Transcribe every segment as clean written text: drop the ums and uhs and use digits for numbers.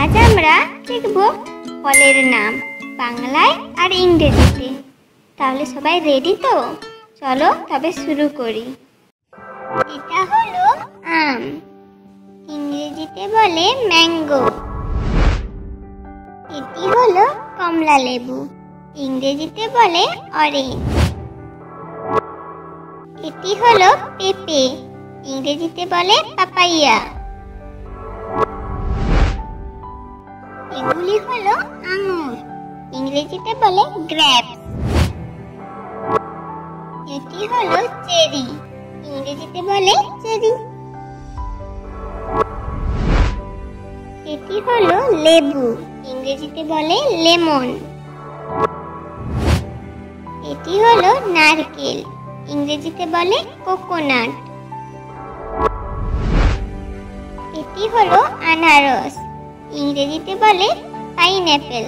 আজ আমরা শিখব ফলের নাম বাংলায় আর ইংরেজিতে। তাহলে সবাই রেডি তো? চলো তবে শুরু করি। এটা হলো আম, ইংরেজিতে বলে ম্যাঙ্গো। এটি হলো কমলা লেবু, ইংরেজিতে বলে অরেঞ্জ। এটি হলো পেঁপে, ইংরেজিতে বলে পাপাইয়া। এগুলি হলো আঙুর, ইংরেজিতে বলে গ্রেপস। এটি হলো চেরি, ইংরেজিতে বলে চেরি। এটি হলো লেবু, ইংরেজিতে বলে লেমন। এটি হলো নারকেল, ইংরেজিতে বলে কোকোনাট। এটি হলো আনারস, ইংরেজিতে বলে পাইনঅ্যাপেল।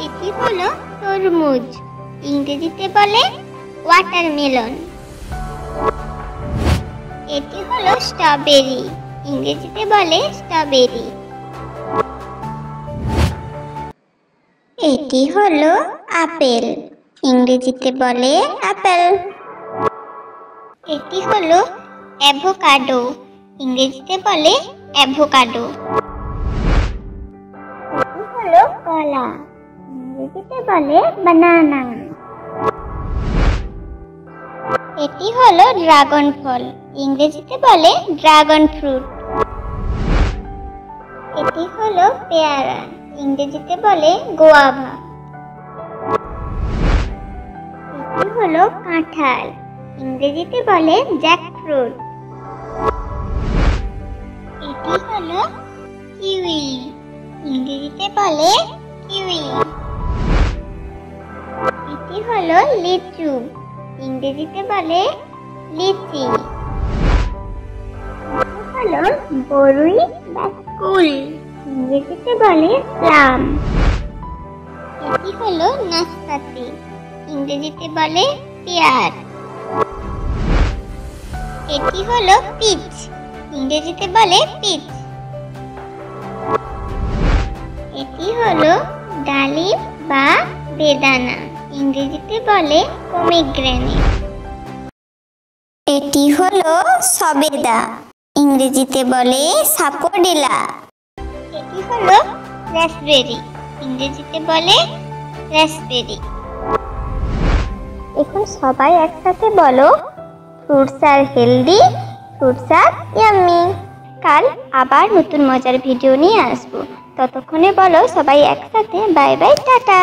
এটি হলো তরমুজ, ইংরেজিতে বলে ওয়াটারমেলন। এটি হলো স্ট্রবেরি, ইংরেজিতে বলে স্ট্রবেরি। এটি হলো আপেল, ইংরেজিতে বলে আপেল। এটি হলো অ্যাভোকাডো, ইংরেজিতে বলে অ্যাভোকাডো। এটি হলো কলা, ইংরেজিতে বলে বানানা। এটি হলো ড্রাগন ফল, ইংরেজিতে বলে ড্রাগন ফ্রুট। এটি হলো পেয়ারা, ইংরেজিতে বলে গোয়াভা। এটি হলো কাঁঠাল, ইংরেজিতে বলে জ্যাকফ্রুট। এটি হলো কিউই, ইংরেজিতে বলে কিউই। এটি হলো লিচু, ইংরেজিতে বলে লিচি। এটি হলো বরুই বা কুল, ইংরেজিতে বলে প্লাম। এটি হলো নাশপাতি, ইংরেজিতে বলে পেয়ার। এটি হলো পিচ, ইংরেজিতে বলে পিচ। এটি হলো ডালিম বা বেদানা, ইংরেজিতে বলে পমিগ্রেনেট। এটি হলো সবেদা, ইংরেজিতে বলে সাপোডিলা। এটি হলো রাসবেরি, ইংরেজিতে বলে রাসবেরি। এখন সবাই একসাথে বলো, ফ্রুটস আর হেলদি, ফ্রুটস আর ইয়াম্মি। কাল আবার নতুন মজার ভিডিও নিয়ে আসবো। ততক্ষণে বলো সবাই একসাথে বাই বাই টাটা।